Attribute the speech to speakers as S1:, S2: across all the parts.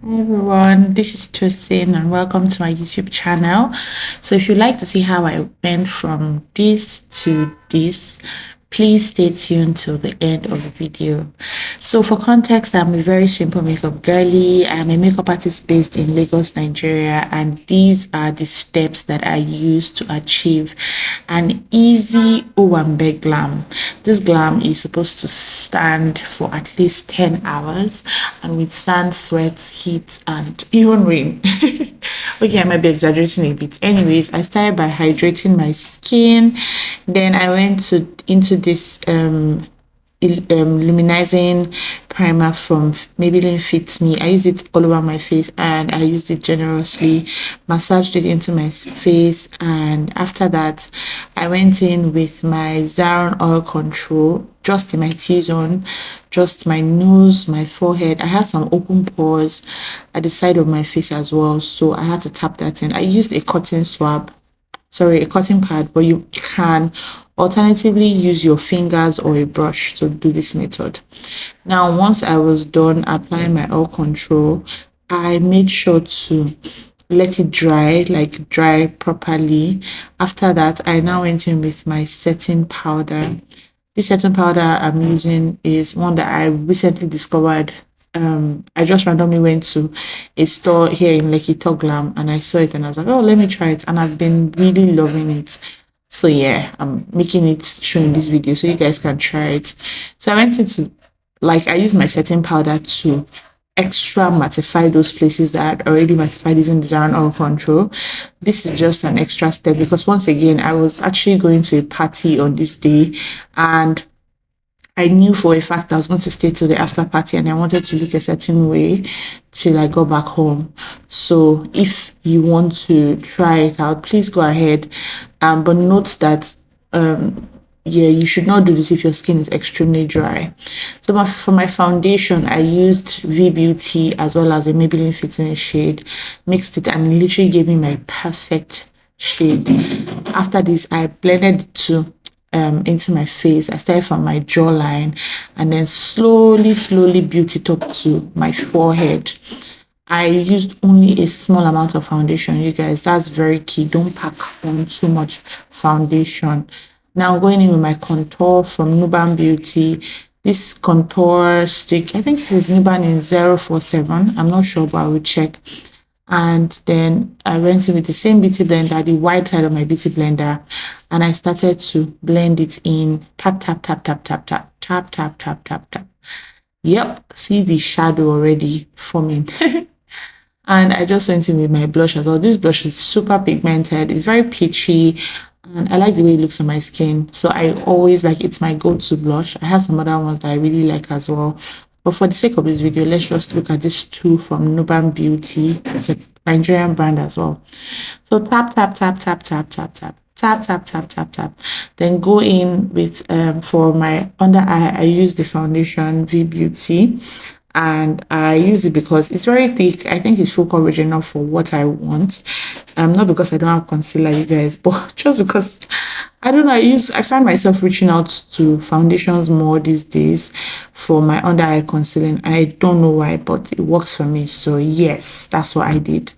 S1: Hi everyone, this is Tosin and welcome to my YouTube channel. So if you'd like to see how I went from this to this, please stay tuned till the end of the video. So for context, I'm a very simple makeup girly. I'm a makeup artist based in Lagos, Nigeria, and these are the steps that I use to achieve an easy Owanbe glam. This glam is supposed to stand for at least 10 hours and withstand sweat, heat, and even rain. Okay, I might be exaggerating a bit. Anyways, I started by hydrating my skin. Then I went into this luminizing primer from Maybelline Fits Me. I used it all over my face and I used it generously, massaged it into my face, and after that I went in with my Zaron oil control just in my T-zone, just my nose, my forehead. I have some open pores at the side of my face as well, so I had to tap that in. I used a cotton pad, but you can alternatively use your fingers or a brush to do this method. Now, once I was done applying my oil control, I made sure to let it dry, like dry properly. After that, I now went in with my setting powder. This setting powder I'm using is one that I recently discovered. I just randomly went to a store here in Lekki Glam and I saw it and I was like, oh, let me try it. And I've been really loving it. So yeah, I'm making it showing this video so you guys can try it. So I went into, like, I used my setting powder to extra mattify those places that had already mattified using design oil control. This is just an extra step because once again, I was actually going to a party on this day and I knew for a fact I was going to stay till the after party and I wanted to look a certain way till I got back home. So if you want to try it out, please go ahead. But note that yeah, you should not do this if your skin is extremely dry. So for my foundation, I used V Beauty as well as a Maybelline Fit Me shade, mixed it and it literally gave me my perfect shade. After this, I blended it to into my face. I started from my jawline and then slowly built it up to my forehead. I used only a small amount of foundation, you guys. That's very key. Don't pack on too much foundation. Now going in with my contour from Nuban Beauty. This contour stick, I think this is Nuban in 047. I'm not sure, but I will check. And then I went in with the same beauty blender, the wide side of my beauty blender, and I started to blend it in. Tap, tap, tap, tap, tap, tap, tap, tap, tap, tap, tap. Yep, see the shadow already forming. And I just went in with my blush as well. This blush is super pigmented. It's very peachy. And I like the way it looks on my skin. So I always like, it's my go-to blush. I have some other ones that I really like as well. But for the sake of this video, let's just look at this two from Nuban Beauty. It's a Nigerian brand as well. So tap, tap, tap, tap, tap, tap, tap. Tap, tap, tap, tap, tap. Then go in with, for my under eye, I use the foundation V Beauty. And I use it because it's very thick. I think it's full coverage enough for what I want. Not because I don't have concealer, you guys, but just because I don't know. I find myself reaching out to foundations more these days for my under eye concealing. I don't know why, but it works for me. So yes, that's what I did.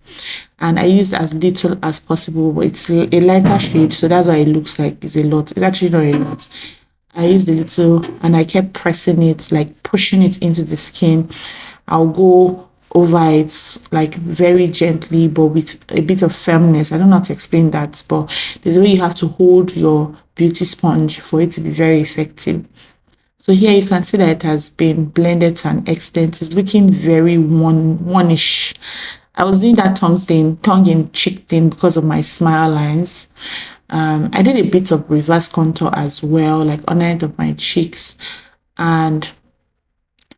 S1: And I used as little as possible, but it's a lighter shade, so that's why it looks like it's a lot. It's actually not a lot. I used a little and I kept pressing it, like pushing it into the skin. I'll go over it like very gently, but with a bit of firmness. I don't know how to explain that, but there's a way you have to hold your beauty sponge for it to be very effective. So here you can see that it has been blended to an extent. It's looking very one-ish. I was doing that tongue in cheek thing because of my smile lines. I did a bit of reverse contour as well, like underneath of my cheeks. And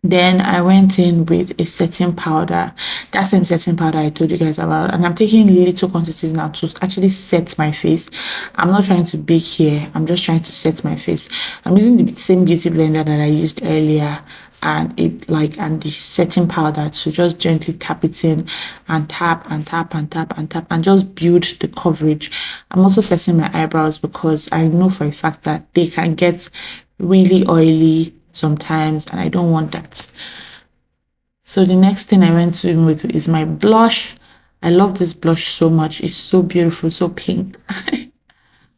S1: then I went in with a setting powder, that same setting powder I told you guys about. And I'm taking little quantities now to actually set my face. I'm not trying to bake here. I'm just trying to set my face. I'm using the same beauty blender that I used earlier and the setting powder to just gently tap it in and tap and tap and tap and tap and just build the coverage. I'm also setting my eyebrows because I know for a fact that they can get really oily sometimes and I don't want that. So the next thing I went in with is my blush. I love this blush so much. It's so beautiful, so pink.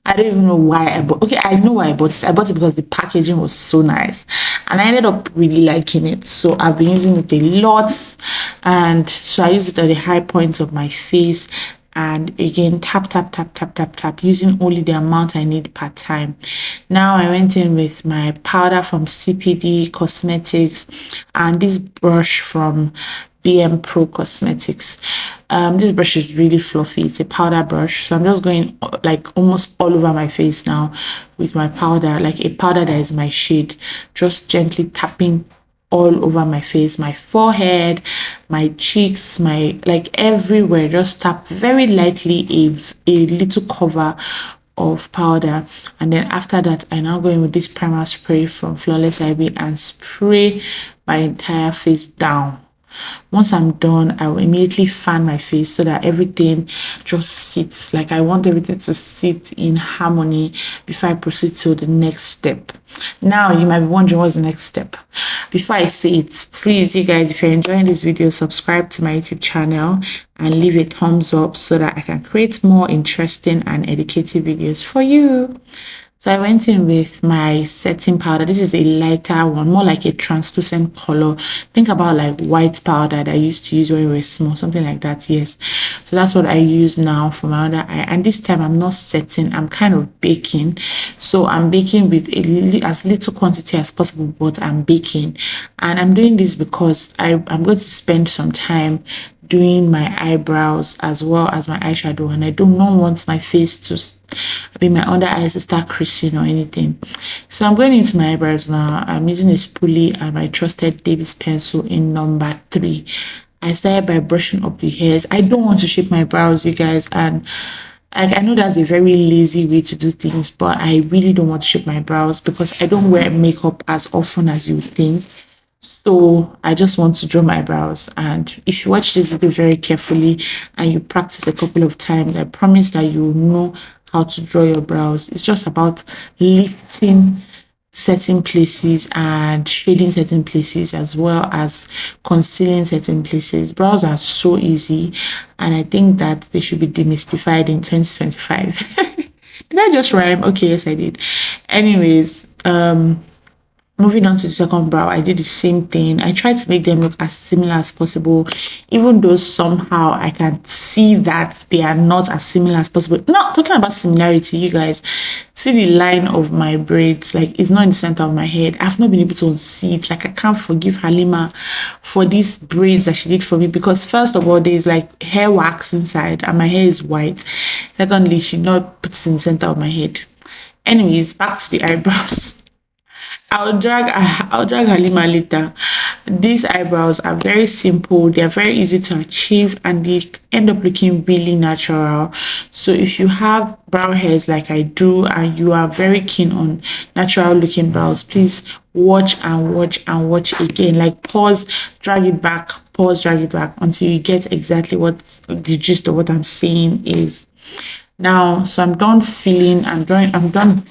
S1: I don't even know why I bought. Okay, I know why I bought it. I bought it because the packaging was so nice, and I ended up really liking it. So I've been using it a lot, and so I use it at the high points of my face. And again, tap tap tap tap tap tap, using only the amount I need per time. Now I went in with my powder from CPD Cosmetics and this brush from BM Pro Cosmetics. This brush is really fluffy. It's a powder brush, so I'm just going like almost all over my face now with my powder, like a powder that is my shade, just gently tapping all over my face, my forehead, my cheeks, my like everywhere. Just tap very lightly a little cover of powder, and then after that I now go in with this primer spray from Flawless IB and spray my entire face down. Once I'm done, I will immediately fan my face so that everything just sits. Like I want everything to sit in harmony before I proceed to the next step. Now you might be wondering what's the next step. Before I say it, please, you guys, if you're enjoying this video, subscribe to my YouTube channel and leave a thumbs up so that I can create more interesting and educative videos for you. So I went in with my setting powder. This is a lighter one, more like a translucent color. Think about like white powder that I used to use when we were small, something like that. Yes. So that's what I use now for my other eye. And this time I'm not setting, I'm kind of baking. So I'm baking with as little quantity as possible, but I'm baking. And I'm doing this because I'm going to spend some time doing my eyebrows as well as my eyeshadow, and I do not want my face to be my under eyes to start creasing or anything. So I'm going into my eyebrows now. I'm using a spoolie and my trusted Davis pencil in number 3. I started by brushing up the hairs. I don't want to shape my brows, you guys, and I know that's a very lazy way to do things, but I really don't want to shape my brows because I don't wear makeup as often as you would think. So I just want to draw my brows. And if you watch this video very carefully and you practice a couple of times, I promise that you will know how to draw your brows. It's just about lifting certain places and shading certain places as well as concealing certain places. Brows are so easy, and I think that they should be demystified in 2025. Did I just rhyme? Okay, yes, I did. Anyways, moving on to the second brow, I did the same thing. I tried to make them look as similar as possible, even though somehow I can see that they are not as similar as possible. Not talking about similarity, you guys. See the line of my braids, like it's not in the center of my head. I've not been able to unsee it. Like I can't forgive Halima for these braids that she did for me because first of all, there's like hair wax inside and my hair is white. Secondly, she not put it in the center of my head. Anyways, back to the eyebrows. I'll drag Halima later. These eyebrows are very simple. They're very easy to achieve and they end up looking really natural. So if you have brow hairs like I do and you are very keen on natural looking brows, please watch and watch and watch again. Like pause, drag it back, pause, drag it back until you get exactly what the gist of what I'm saying is. Now, so I'm done filling and drawing. I'm done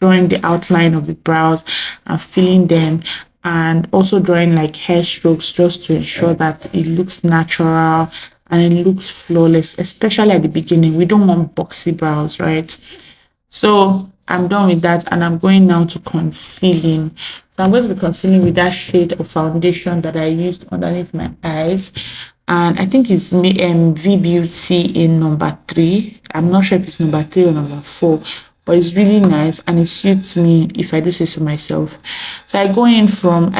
S1: drawing the outline of the brows and filling them, and also drawing like hair strokes just to ensure that it looks natural and it looks flawless, especially at the beginning. We don't want boxy brows, right? So I'm done with that and I'm going now to concealing. So I'm going to be concealing with that shade of foundation that I used underneath my eyes. And I think it's V Beauty in number 3. I'm not sure if it's number 3 or number 4. But it's really nice and it suits me if I do say so myself. So I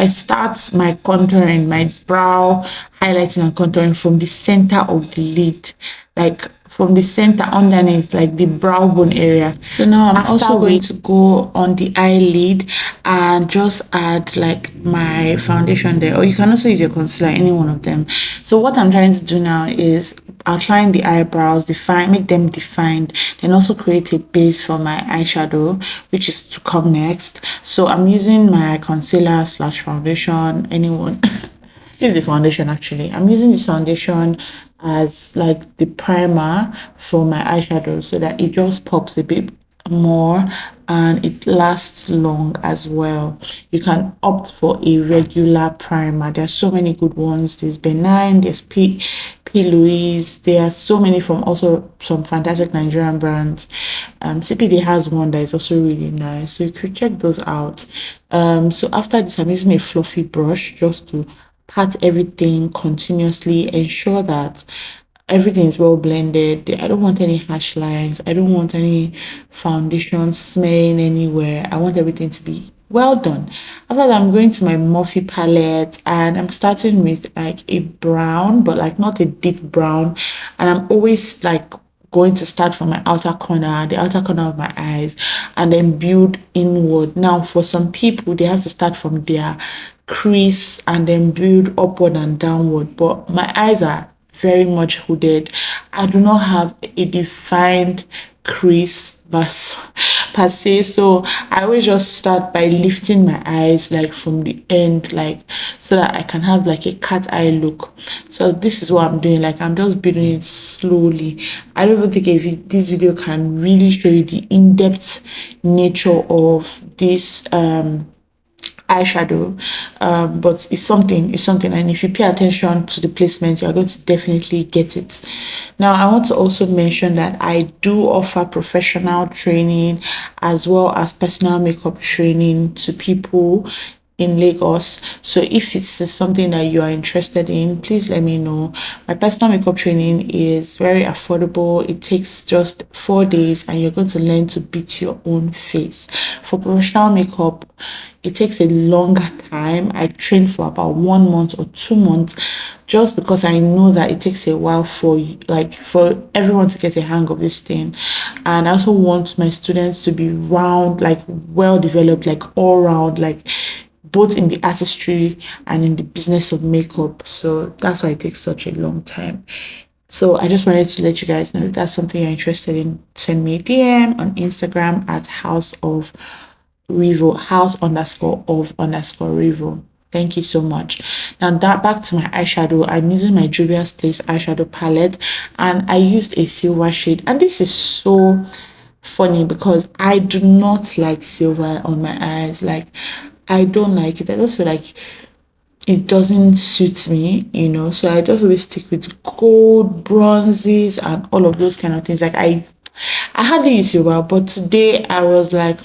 S1: start my contouring, my brow highlighting and contouring from the center of the lid, like from the center underneath, like the brow bone area. So now I'm also going to go on the eyelid and just add like my foundation there, or you can also use your concealer, any one of them. So what I'm trying to do now is outline the eyebrows, make them defined, then also create a base for my eyeshadow, which is to come next. So I'm using my concealer / foundation, anyone. This is the foundation actually. I'm using this foundation as like the primer for my eyeshadow so that it just pops a bit more and it lasts long as well. You can opt for a regular primer. There are so many good ones. There's Benign, there's P. Louise. There are so many from also some fantastic Nigerian brands. CPD has one that is also really nice. So you could check those out. So after this, I'm using a fluffy brush just to pat everything continuously, ensure that everything is well blended. I don't want any harsh lines. I don't want any foundation smearing anywhere. I want everything to be well done. After that, I'm going to my Morphe palette and I'm starting with like a brown, but like not a deep brown. And I'm always like going to start from my outer corner, the outer corner of my eyes, and then build inward. Now, for some people, they have to start from their crease and then build upward and downward. But my eyes are very much hooded. I do not have a defined crease per se, so I always just start by lifting my eyes like from the end, like so that I can have like a cat eye look. So this is what I'm doing, like I'm just building it slowly. I don't even think if this video can really show you the in-depth nature of this eyeshadow, but it's something, and if you pay attention to the placement, you're going to definitely get it. Now I want to also mention that I do offer professional training as well as personal makeup training to people in Lagos. So if this is something that you are interested in, please let me know. My personal makeup training is very affordable. It takes just 4 days and you're going to learn to beat your own face. For professional makeup, it takes a longer time. I train for about 1 month or 2 months just because I know that it takes a while for for everyone to get a hang of this thing. And I also want my students to be round, like well developed, like all round, like both in the artistry and in the business of makeup. So that's why it takes such a long time. So I just wanted to let you guys know if that's something you're interested in, send me a DM on Instagram at House of Revo, house underscore of underscore Revo. Thank you so much. Now that back to my eyeshadow, I'm using my Juvia's Place eyeshadow palette and I used a silver shade. And this is so funny because I do not like silver on my eyes. Like I don't like it. I just feel like it doesn't suit me. So I just always stick with gold, bronzes, and all of those kind of things. Like I hardly use silver, but today I was like,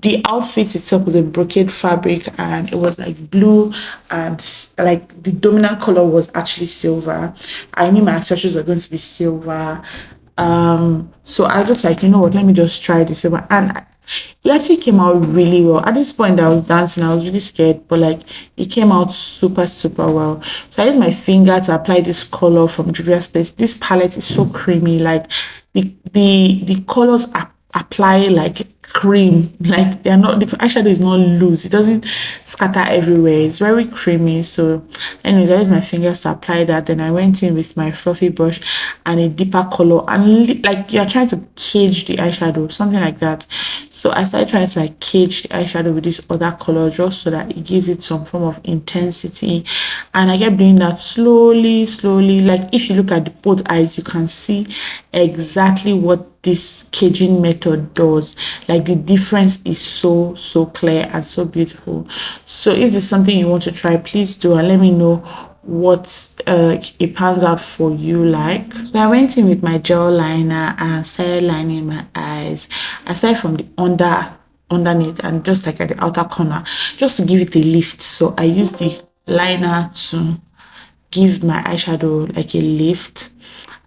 S1: the outfit itself was a brocade fabric and it was like blue and like the dominant color was actually silver. I knew my accessories were going to be silver. So I just like, you know what, let me just try this silver. And it actually came out really well. At this point I was dancing, I was really scared, but like it came out super, super well. So I used my finger to apply this color from Juvia's Place. This palette is so creamy, like the colors apply like cream, like they're not, the eyeshadow is not loose, it doesn't scatter everywhere, it's very creamy. So anyways, I used my fingers to apply that, then I went in with my fluffy brush and a deeper color and like you're trying to cage the eyeshadow, something like that. So I started trying to like cage the eyeshadow with this other color just so that it gives it some form of intensity, and I kept doing that slowly. Like if you look at both eyes, you can see exactly what this caging method does. Like the difference is so clear and so beautiful. So if there's something you want to try, please do and let me know what it pans out for you like. So I went in with my gel liner and started lining my eyes. I started from the underneath and just like at the outer corner just to give it a lift. So I used the liner to give my eyeshadow like a lift.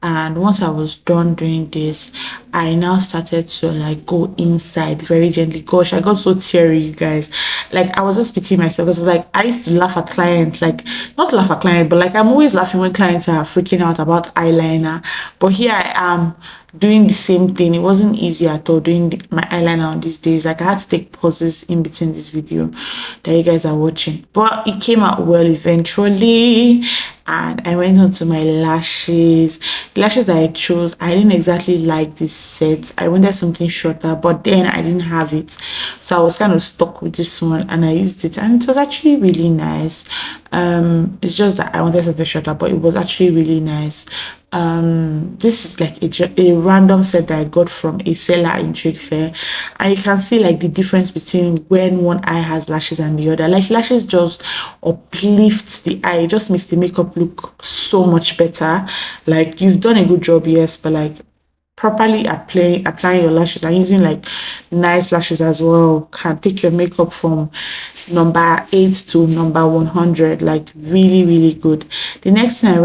S1: And once I was done doing this, I now started to like go inside very gently. Gosh, I got so teary, you guys. Like I was just pitying myself because like I used to laugh at clients, like not laugh at clients, but like I'm always laughing when clients are freaking out about eyeliner. But here I am doing the same thing. It wasn't easy at all doing my eyeliner on these days. Like I had to take pauses in between this video that you guys are watching, but it came out well eventually. And I went on to my lashes. The lashes that I chose, I didn't exactly like this set. I wanted something shorter, but then I didn't have it. So I was kind of stuck with this one and I used it and it was actually really nice. It's just that I wanted something shorter, but it was actually really nice. This is like a random set that I got from a seller in trade fair, and you can see like the difference between when one eye has lashes and the other. Like lashes just uplifts the eye, it just makes the makeup look so much better. Like you've done a good job, yes, but like properly applying your lashes and using like nice lashes as well can take your makeup from number 8 to number 100, like really really good. The next thing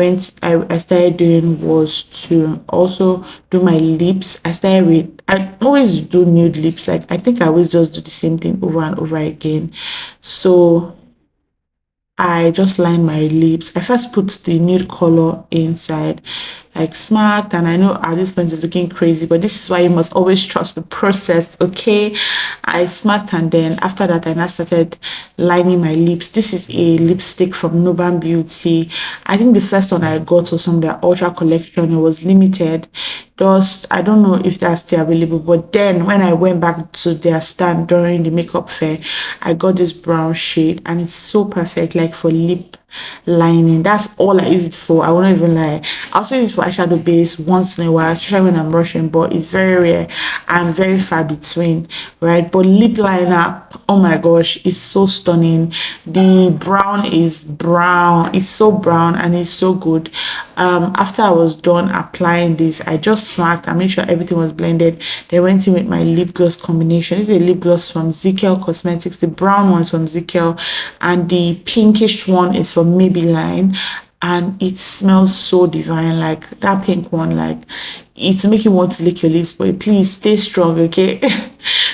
S1: I started doing was to also do my lips. I always do nude lips, like I think I always just do the same thing over and over again. So I just line my lips. I first put the nude color inside, like smacked, and I know at this point it's looking crazy, but this is why you must always trust the process, okay? I smacked, and then after that, I now started lining my lips. This is a lipstick from Noban Beauty. I think the first one I got was from their Ultra collection. It was limited. Thus, I don't know if that's still available, but then when I went back to their stand during the makeup fair, I got this brown shade and it's so perfect, like for lip lining. That's all I use it for. I won't even lie. I also use it for eyeshadow base once in a while, especially when I'm rushing, but it's very rare and very far between, right? But lip liner, oh my gosh, it's so stunning. The brown is brown, it's so brown and it's so good. After I was done applying this, I just smacked and made sure everything was blended. They went in with my lip gloss combination. This is a lip gloss from ZKL Cosmetics. The brown one is from ZKL and the pinkish one is from Maybelline, and it smells so divine. Like that pink one, like it make you want to lick your lips, but please stay strong, okay?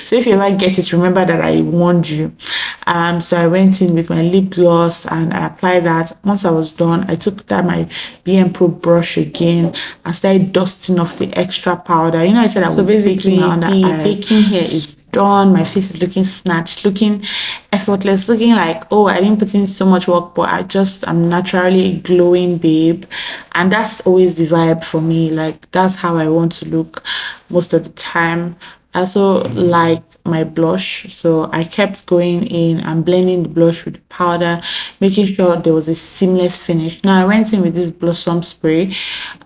S1: So if you ever get it, remember that I warned you. So I went in with my lip gloss and I applied that. Once I was done, I took that my BM Pro brush again and started dusting off the extra powder. You know, I said I was basically baking my the baking here is done. My face is looking snatched, looking effortless, looking like, oh, I didn't put in so much work, but I'm naturally a glowing babe. And that's always the vibe for me. Like that's how I want to look most of the time. I also like my blush, so I kept going in and blending the blush with the powder, making sure there was a seamless finish. Now I went in with this Blossom spray.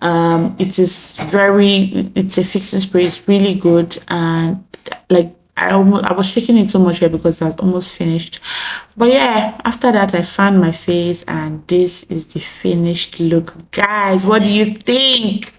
S1: It's a fixing spray. It's really good, and like I was shaking it so much here because I was almost finished. But yeah, after that I fanned my face and this is the finished look. Guys, what do you think?